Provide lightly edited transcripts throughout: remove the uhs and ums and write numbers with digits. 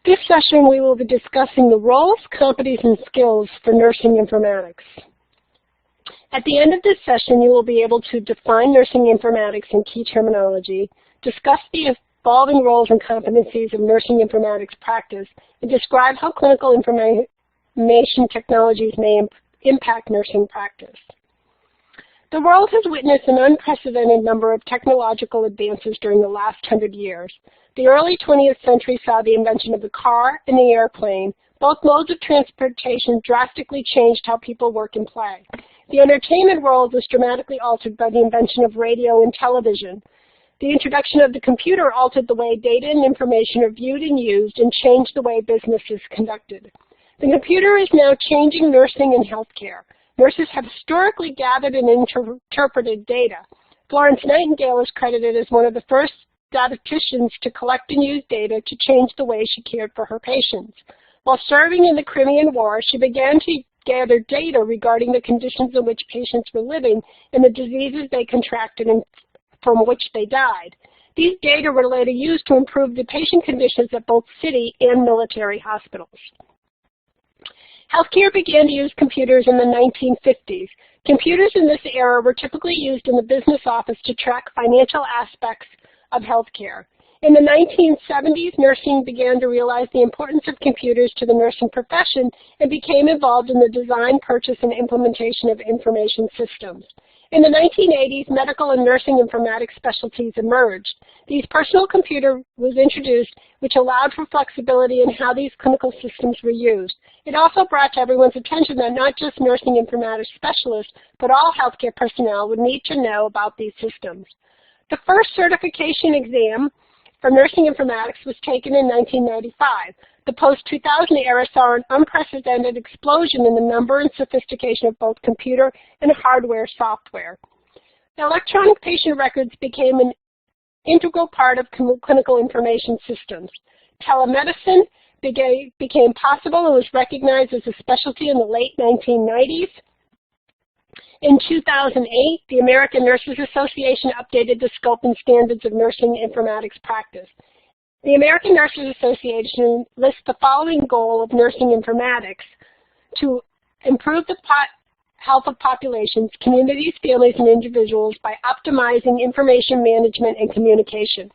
This session we will be discussing the roles, competencies, and skills for nursing informatics. At the end of this session, you will be able to define nursing informatics in key terminology, discuss the evolving roles and competencies of nursing informatics practice, and describe how clinical information technologies may impact nursing practice. The world has witnessed an unprecedented number of technological advances during the last 100 years. The early 20th century saw the invention of the car and the airplane. Both modes of transportation drastically changed how people work and play. The entertainment world was dramatically altered by the invention of radio and television. The introduction of the computer altered the way data and information are viewed and used and changed the way business is conducted. The computer is now changing nursing and healthcare. Nurses have historically gathered and interpreted data. Florence Nightingale is credited as one of the first statisticians to collect and use data to change the way she cared for her patients. While serving in the Crimean War, she began to gather data regarding the conditions in which patients were living and the diseases they contracted and from which they died. These data were later used to improve the patient conditions at both city and military hospitals. Healthcare began to use computers in the 1950s. Computers in this era were typically used in the business office to track financial aspects of healthcare. In the 1970s, nursing began to realize the importance of computers to the nursing profession and became involved in the design, purchase, and implementation of information systems. In the 1980s, medical and nursing informatics specialties emerged. These personal computers was introduced, which allowed for flexibility in how these clinical systems were used. It also brought to everyone's attention that not just nursing informatics specialists, but all healthcare personnel would need to know about these systems. The first certification exam for nursing informatics was taken in 1995. The post-2000 era saw an unprecedented explosion in the number and sophistication of both computer and hardware software. Electronic patient records became an integral part of clinical information systems. Telemedicine became possible and was recognized as a specialty in the late 1990s. In 2008, the American Nurses Association updated the scope and standards of nursing informatics practice. The American Nurses Association lists the following goal of nursing informatics: to improve the health of populations, communities, families, and individuals by optimizing information management and communication.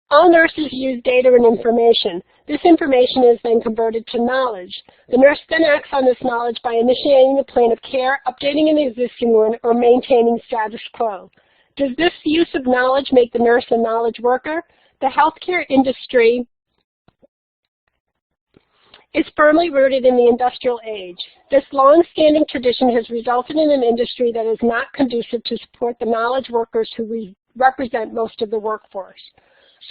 All nurses use data and information. This information is then converted to knowledge. The nurse then acts on this knowledge by initiating a plan of care, updating an existing one, or maintaining status quo. Does this use of knowledge make the nurse a knowledge worker? The healthcare industry is firmly rooted in the industrial age. This long-standing tradition has resulted in an industry that is not conducive to support the knowledge workers who represent most of the workforce.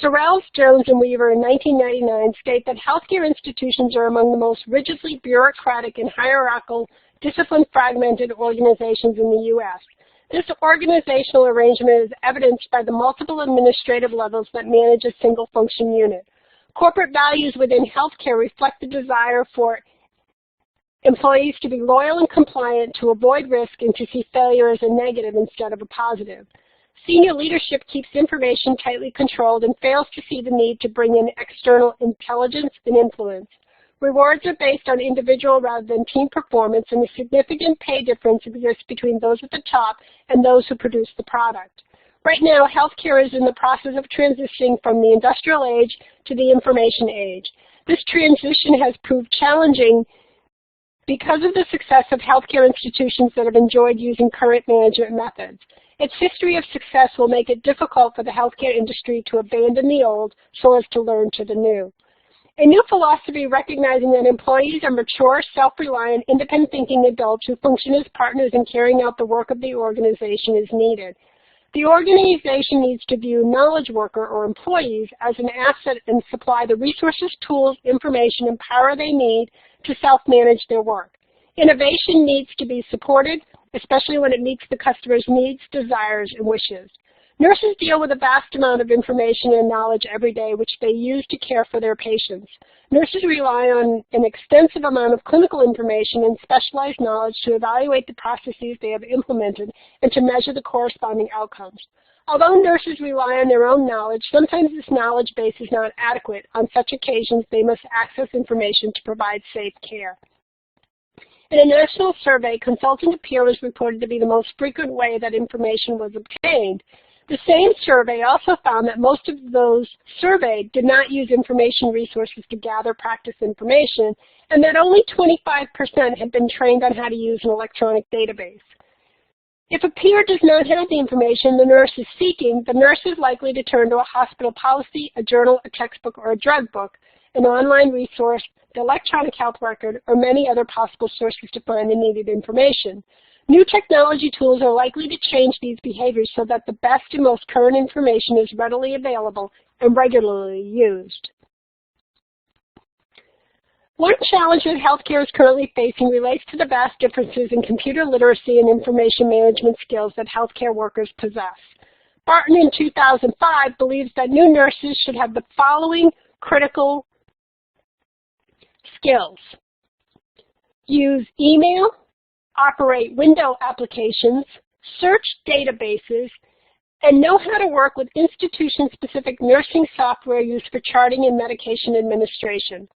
Sorrells, Jones, and Weaver in 1999 state that healthcare institutions are among the most rigidly bureaucratic and hierarchical, discipline-fragmented organizations in the U.S. This organizational arrangement is evidenced by the multiple administrative levels that manage a single function unit. Corporate values within healthcare reflect the desire for employees to be loyal and compliant, to avoid risk, and to see failure as a negative instead of a positive. Senior leadership keeps information tightly controlled and fails to see the need to bring in external intelligence and influence. Rewards are based on individual rather than team performance, and a significant pay difference exists between those at the top and those who produce the product. Right now, healthcare is in the process of transitioning from the industrial age to the information age. This transition has proved challenging because of the success of healthcare institutions that have enjoyed using current management methods. Its history of success will make it difficult for the healthcare industry to abandon the old so as to learn to the new. A new philosophy recognizing that employees are mature, self-reliant, independent-thinking adults who function as partners in carrying out the work of the organization is needed. The organization needs to view knowledge worker or employees as an asset and supply the resources, tools, information, and power they need to self-manage their work. Innovation needs to be supported, especially when it meets the customer's needs, desires, and wishes. Nurses deal with a vast amount of information and knowledge every day, which they use to care for their patients. Nurses rely on an extensive amount of clinical information and specialized knowledge to evaluate the processes they have implemented and to measure the corresponding outcomes. Although nurses rely on their own knowledge, sometimes this knowledge base is not adequate. On such occasions, they must access information to provide safe care. In a national survey, consulting to peer was reported to be the most frequent way that information was obtained. The same survey also found that most of those surveyed did not use information resources to gather practice information, and that only 25% had been trained on how to use an electronic database. If a peer does not have the information the nurse is seeking, the nurse is likely to turn to a hospital policy, a journal, a textbook, or a drug book, an online resource, the electronic health record, or many other possible sources to find the needed information. New technology tools are likely to change these behaviors so that the best and most current information is readily available and regularly used. One challenge that healthcare is currently facing relates to the vast differences in computer literacy and information management skills that healthcare workers possess. Barton in 2005 believes that new nurses should have the following critical skills: use email, operate window applications, search databases, and know how to work with institution-specific nursing software used for charting and medication administration.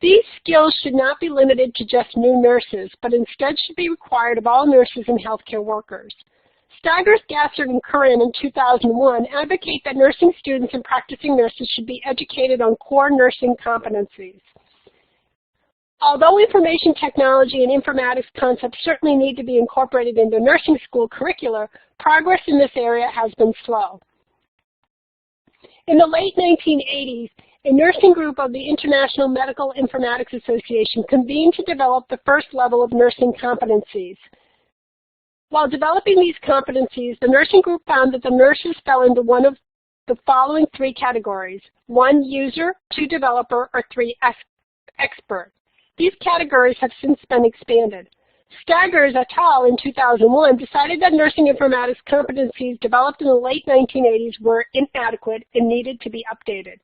These skills should not be limited to just new nurses, but instead should be required of all nurses and healthcare workers. Staggers, Gassert, and Curran in 2001 advocate that nursing students and practicing nurses should be educated on core nursing competencies. Although information technology and informatics concepts certainly need to be incorporated into nursing school curricula, progress in this area has been slow. In the late 1980s, a nursing group of the International Medical Informatics Association convened to develop the first level of nursing competencies. While developing these competencies, the nursing group found that the nurses fell into one of the following three categories: 1, user; 2, developer; or 3, expert. These categories have since been expanded. Staggers et al. In 2001 decided that nursing informatics competencies developed in the late 1980s were inadequate and needed to be updated.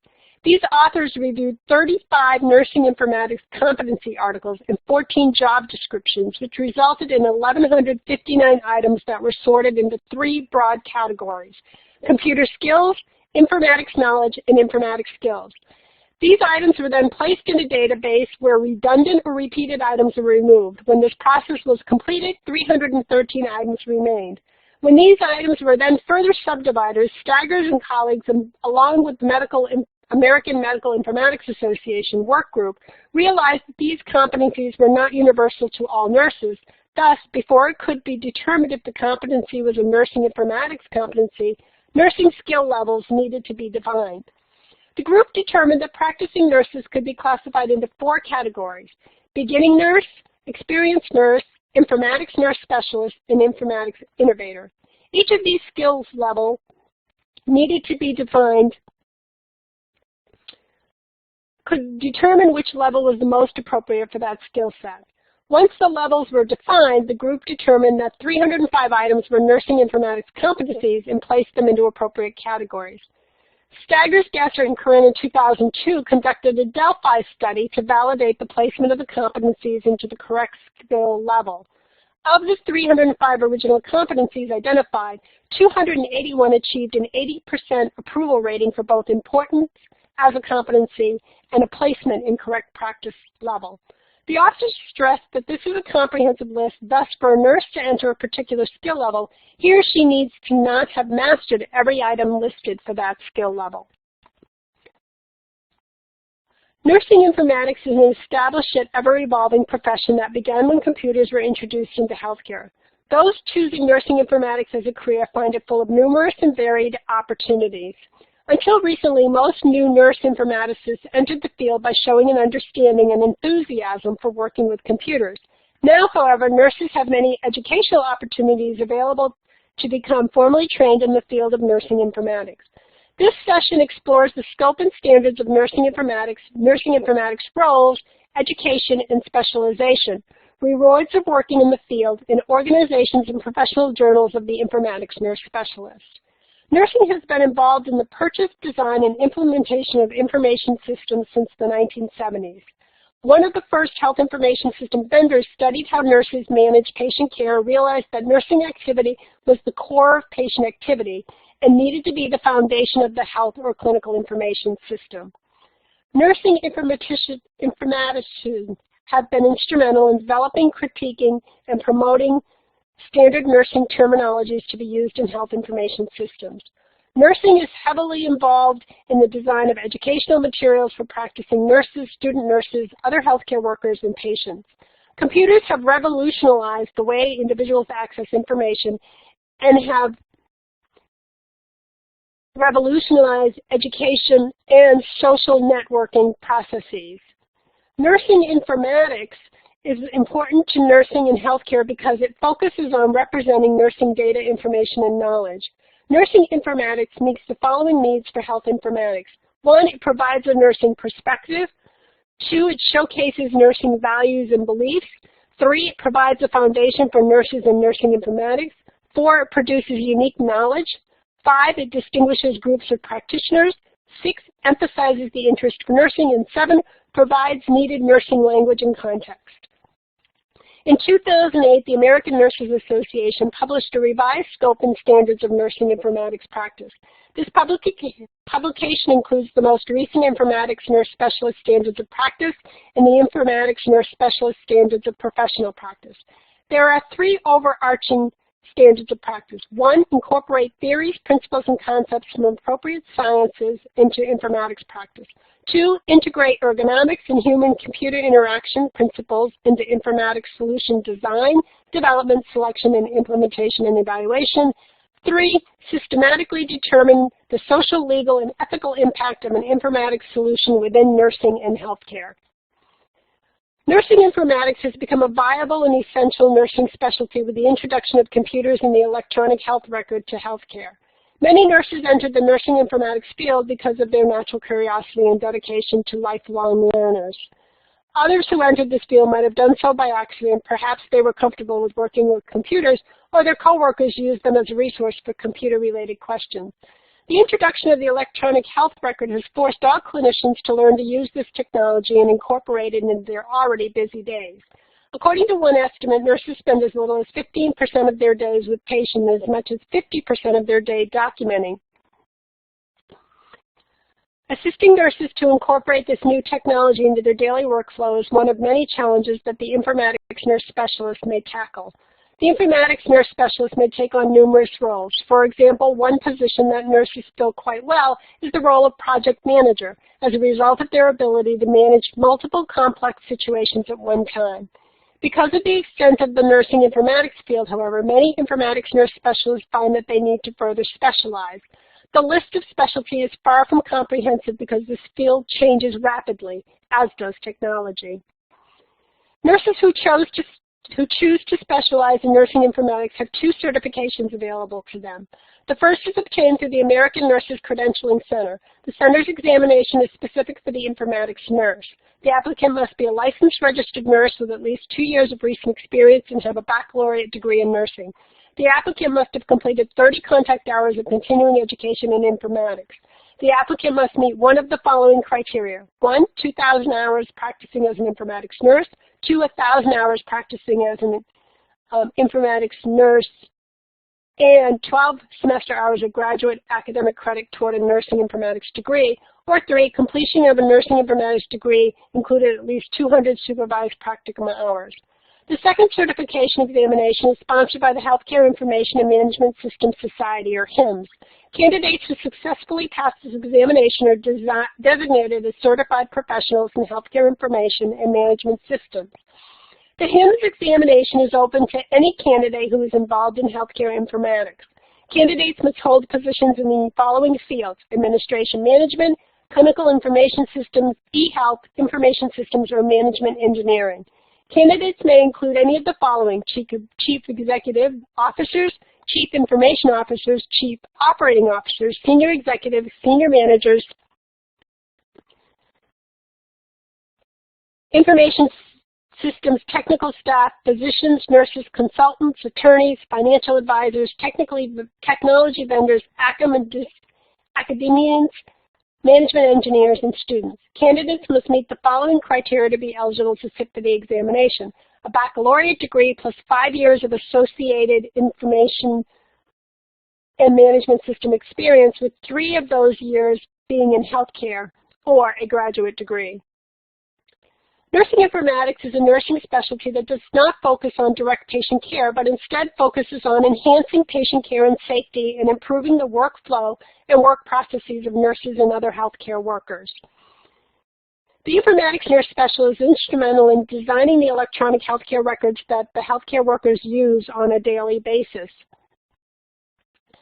These authors reviewed 35 nursing informatics competency articles and 14 job descriptions, which resulted in 1,159 items that were sorted into 3 broad categories: computer skills, informatics knowledge, and informatics skills. These items were then placed in a database where redundant or repeated items were removed. When this process was completed, 313 items remained. When these items were then further subdivided, Staggers and colleagues, along with the American Medical Informatics Association work group, realized that these competencies were not universal to all nurses. Thus, before it could be determined if the competency was a nursing informatics competency, nursing skill levels needed to be defined. The group determined that practicing nurses could be classified into 4 categories: beginning nurse, experienced nurse, informatics nurse specialist, and informatics innovator. Each of these skills levels needed to be defined could determine which level was the most appropriate for that skill set. Once the levels were defined, the group determined that 305 items were nursing informatics competencies and placed them into appropriate categories. Staggers, Gassert, and Curran in 2002 conducted a Delphi study to validate the placement of the competencies into the correct skill level. Of the 305 original competencies identified, 281 achieved an 80% approval rating for both importance as a competency and a placement in correct practice level. The authors stressed that this is a comprehensive list, thus for a nurse to enter a particular skill level, he or she needs to not have mastered every item listed for that skill level. Nursing informatics is an established yet ever-evolving profession that began when computers were introduced into healthcare. Those choosing nursing informatics as a career find it full of numerous and varied opportunities. Until recently, most new nurse informaticists entered the field by showing an understanding and enthusiasm for working with computers. Now, however, nurses have many educational opportunities available to become formally trained in the field of nursing informatics. This session explores the scope and standards of nursing informatics roles, education, and specialization, rewards of working in the field, and organizations and professional journals of the informatics nurse specialist. Nursing has been involved in the purchase, design, and implementation of information systems since the 1970s. One of the first health information system vendors studied how nurses managed patient care, realized that nursing activity was the core of patient activity and needed to be the foundation of the health or clinical information system. Nursing informaticians have been instrumental in developing, critiquing, and promoting standard nursing terminologies to be used in health information systems. Nursing is heavily involved in the design of educational materials for practicing nurses, student nurses, other healthcare workers, and patients. Computers have revolutionized the way individuals access information and have revolutionized education and social networking processes. Nursing informatics is important to nursing and healthcare because it focuses on representing nursing data, information, and knowledge. Nursing informatics meets the following needs for health informatics. 1, it provides a nursing perspective. 2, it showcases nursing values and beliefs. 3, it provides a foundation for nurses and nursing informatics. 4, it produces unique knowledge. 5, it distinguishes groups of practitioners. 6, emphasizes the interest for nursing. And 7, provides needed nursing language and context. In 2008, the American Nurses Association published a revised scope and standards of nursing informatics practice. This publication includes the most recent Informatics Nurse Specialist Standards of Practice and the Informatics Nurse Specialist Standards of Professional Practice. There are 3 overarching standards of practice. 1, incorporate theories, principles, and concepts from appropriate sciences into informatics practice. 2, integrate ergonomics and human-computer interaction principles into informatics solution design, development, selection, and implementation and evaluation. 3, systematically determine the social, legal, and ethical impact of an informatics solution within nursing and healthcare. Nursing informatics has become a viable and essential nursing specialty with the introduction of computers and the electronic health record to healthcare. Many nurses entered the nursing informatics field because of their natural curiosity and dedication to lifelong learners. Others who entered this field might have done so by accident. Perhaps they were comfortable with working with computers, or their coworkers used them as a resource for computer-related questions. The introduction of the electronic health record has forced all clinicians to learn to use this technology and incorporate it into their already busy days. According to one estimate, nurses spend as little as 15% of their days with patients and as much as 50% of their day documenting. Assisting nurses to incorporate this new technology into their daily workflow is one of many challenges that the informatics nurse specialist may tackle. The informatics nurse specialist may take on numerous roles. For example, one position that nurses fill quite well is the role of project manager, as a result of their ability to manage multiple complex situations at one time. Because of the extent of the nursing informatics field, however, many informatics nurse specialists find that they need to further specialize. The list of specialty is far from comprehensive because this field changes rapidly, as does technology. Nurses who choose to specialize in nursing informatics have 2 certifications available to them. The first is obtained through the American Nurses Credentialing Center. The center's examination is specific for the informatics nurse. The applicant must be a licensed registered nurse with at least 2 years of recent experience and have a baccalaureate degree in nursing. The applicant must have completed 30 contact hours of continuing education in informatics. The applicant must meet one of the following criteria. 1, 2,000 hours practicing as an informatics nurse. 2, 1,000 hours practicing as an informatics nurse. And 12 semester hours of graduate academic credit toward a nursing informatics degree. Or 3, completion of a nursing informatics degree included at least 200 supervised practicum hours. The second certification examination is sponsored by the Healthcare Information and Management Systems Society, or HIMSS. Candidates who successfully pass this examination are designated as certified professionals in healthcare information and management systems. The HIMSS examination is open to any candidate who is involved in healthcare informatics. Candidates must hold positions in the following fields: administration management, clinical information systems, e-health, information systems, or management engineering. Candidates may include any of the following: chief executive officers, chief information officers, chief operating officers, senior executives, senior managers, information systems technical staff, physicians, nurses, consultants, attorneys, financial advisors, technology vendors, academians, management engineers, and students. Candidates must meet the following criteria to be eligible to sit for the examination: a baccalaureate degree plus 5 years of associated information and management system experience, with 3 of those years being in healthcare, or a graduate degree. Nursing informatics is a nursing specialty that does not focus on direct patient care, but instead focuses on enhancing patient care and safety and improving the workflow and work processes of nurses and other healthcare workers. The informatics nurse specialist is instrumental in designing the electronic healthcare records that the healthcare workers use on a daily basis.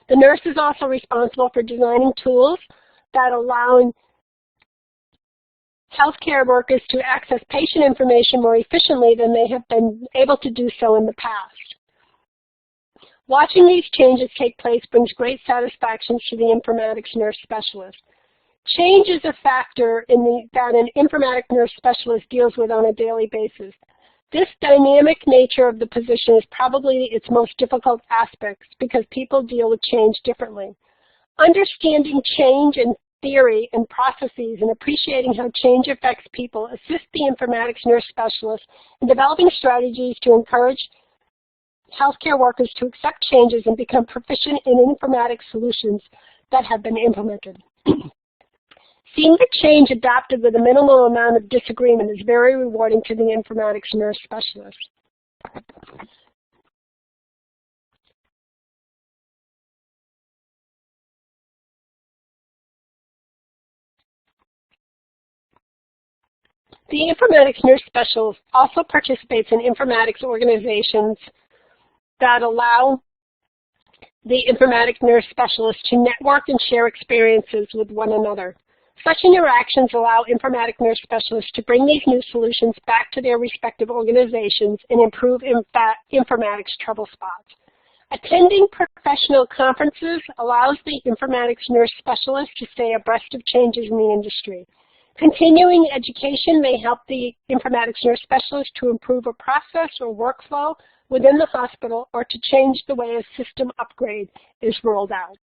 The nurse is also responsible for designing tools that allow healthcare workers to access patient information more efficiently than they have been able to do so in the past. Watching these changes take place brings great satisfaction to the informatics nurse specialist. Change is a factor that an informatics nurse specialist deals with on a daily basis. This dynamic nature of the position is probably its most difficult aspect because people deal with change differently. Understanding change in theory and processes and appreciating how change affects people assist the informatics nurse specialist in developing strategies to encourage healthcare workers to accept changes and become proficient in informatics solutions that have been implemented. Seeing the change adopted with a minimal amount of disagreement is very rewarding to the informatics nurse specialist. The informatics nurse specialist also participates in informatics organizations that allow the informatics nurse specialist to network and share experiences with one another. Such interactions allow informatics nurse specialists to bring these new solutions back to their respective organizations and improve informatics trouble spots. Attending professional conferences allows the informatics nurse specialist to stay abreast of changes in the industry. Continuing education may help the informatics nurse specialist to improve a process or workflow within the hospital or to change the way a system upgrade is rolled out.